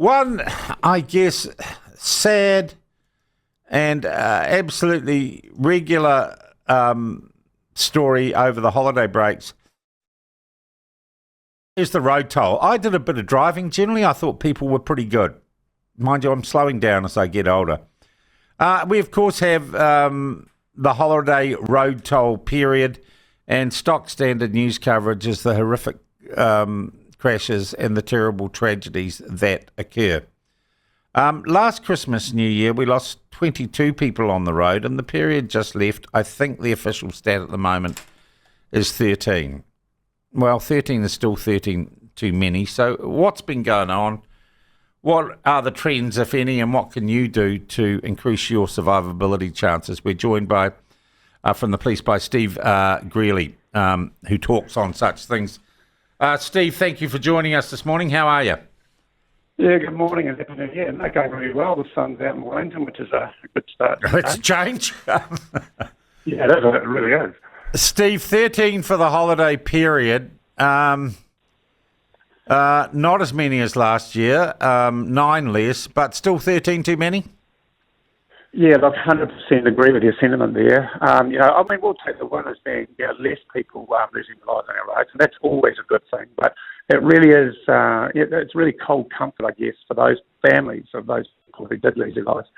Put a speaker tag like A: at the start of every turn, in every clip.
A: One, I guess, sad and absolutely regular story over the holiday breaks is the road toll. I did a bit of driving. Generally, I thought people were pretty good. Mind you, I'm slowing down as I get older. We, of course, have the holiday road toll period, and stock standard news coverage is the horrific crashes and the terrible tragedies that occur. Last Christmas, New Year, we lost 22 people on the road, and the period just left, I think the official stat at the moment is 13. Well, 13 is still 13 too many. So what's been going on? What are the trends, if any, and what can you do to increase your survivability chances? We're joined by, from the police, by Steve Greally, who talks on such things. Steve, thank you for joining us this morning. How are you?
B: Yeah, good morning and happy New Year. Not going really well. The sun's out in Wellington, which is a good start.
A: It's a change.
B: Yeah, it really is.
A: Steve, 13 for the holiday period. Not as many as last year, 9 less, but still 13 too many?
B: Yeah, I 100% agree with your sentiment there. We'll take the one as being less people losing their lives on our roads, and that's always a good thing. But it really is, it's really cold comfort, I guess, for those families of those people who did lose their lives.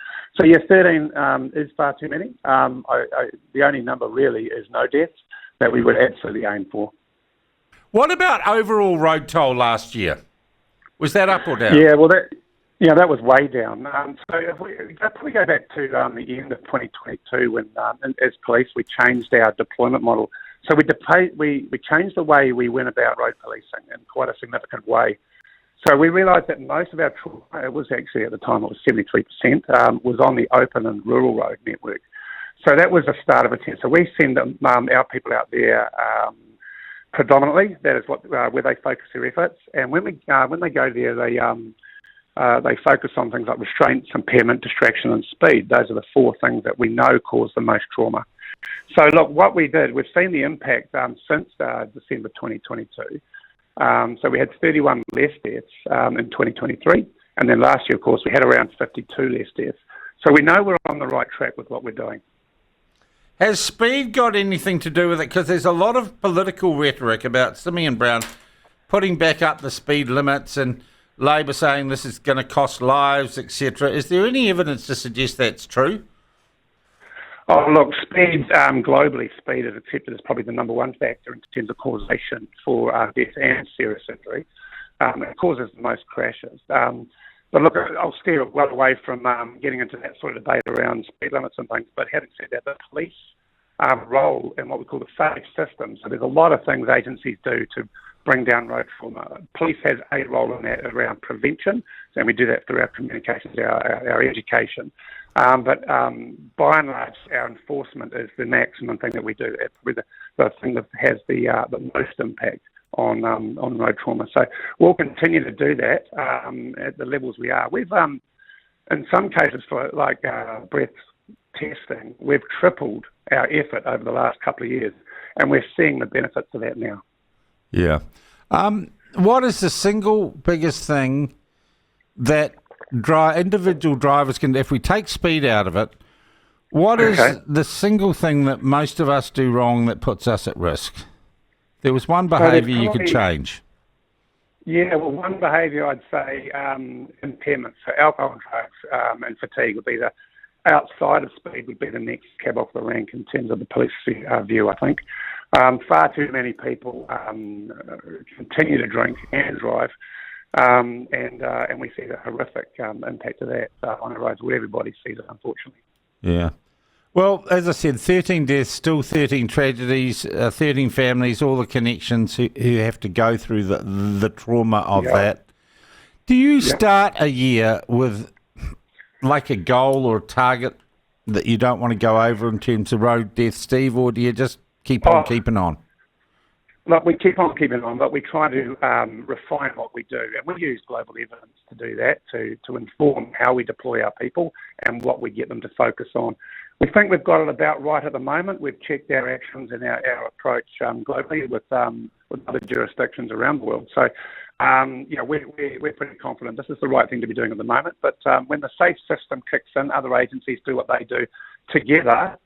B: So, 13 is far too many. The only number really is no deaths that we would absolutely aim for.
A: What about overall road toll last year? Was that up or down?
B: Yeah, well, that was way down. So if we go back to the end of 2022 when, as police, we changed our deployment model. So we changed the way we went about road policing in quite a significant way. So we realised that most of our trauma, it was actually at the time it was 73%, was on the open and rural road network. So that was the start of a test. So we send our people out there predominantly. That is where they focus their efforts. And when they go there, they focus on things like restraints, impairment, distraction, and speed. Those are the 4 things that we know cause the most trauma. So look, what we did, we've seen the impact since December 2022. So we had 31 less deaths in 2023, and then last year, of course, we had around 52 less deaths. So we know we're on the right track with what we're doing.
A: Has speed got anything to do with it? Because there's a lot of political rhetoric about Simeon Brown putting back up the speed limits and Labor saying this is going to cost lives, etc. Is there any evidence to suggest that's true?
B: Oh, look, speed, globally, speed is accepted as probably the number one factor in terms of causation for death and serious injury. It causes the most crashes. But look, I'll steer well away from getting into that sort of debate around speed limits and things. But having said that, the police role in what we call the safe system. So there's a lot of things agencies do to bring down road trauma. Police has a role in that around prevention, and we do that through our communications, our education. But by and large, our enforcement is the maximum thing that we do. It's the thing that has the most impact on road trauma. So we'll continue to do that at the levels we are. We've, in some cases, for breath testing, we've tripled our effort over the last couple of years, and we're seeing the benefits of that now.
A: Yeah. What is the single biggest thing that individual drivers can, if we take speed out of it, what is the single thing that most of us do wrong that puts us at risk? There was one behaviour you could change.
B: Yeah, well, one behaviour I'd say impairment. So alcohol and drugs and fatigue would be outside of speed would be the next cab off the rank in terms of the police view, I think. Far too many people continue to drink and drive. And we see the horrific impact of that on the roads where everybody sees it, unfortunately.
A: Yeah. Well, as I said, 13 deaths, still 13 tragedies, 13 families, all the connections who have to go through the trauma of that. Do you start a year with like a goal or a target that you don't want to go over in terms of road deaths, Steve, or do you just keep on keeping on?
B: Look, we keep on keeping on, but we try to refine what we do. And we use global evidence to do that, to inform how we deploy our people and what we get them to focus on. We think we've got it about right at the moment. We've checked our actions and our approach globally with other jurisdictions around the world. So we're pretty confident this is the right thing to be doing at the moment. But when the safe system kicks in, other agencies do what they do together,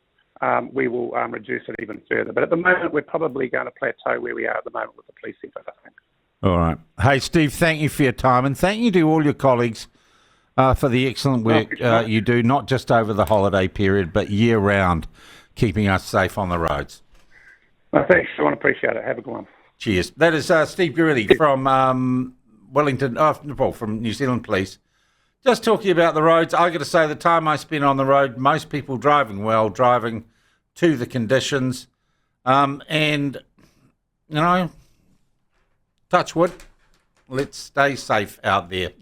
B: we will reduce it even further. But at the moment, we're probably going to plateau where we are at the moment with the police effort, I think.
A: All right. Hey, Steve, thank you for your time, and thank you to all your colleagues for the excellent work you do, not just over the holiday period, but year-round, keeping us safe on the roads.
B: Well, thanks, Sean. Appreciate it. Have a good one.
A: Cheers. That is Steve Greally from from New Zealand Police. Just talking about the roads, I got to say, the time I spend on the road, most people driving well, driving to the conditions, and, touch wood, let's stay safe out there.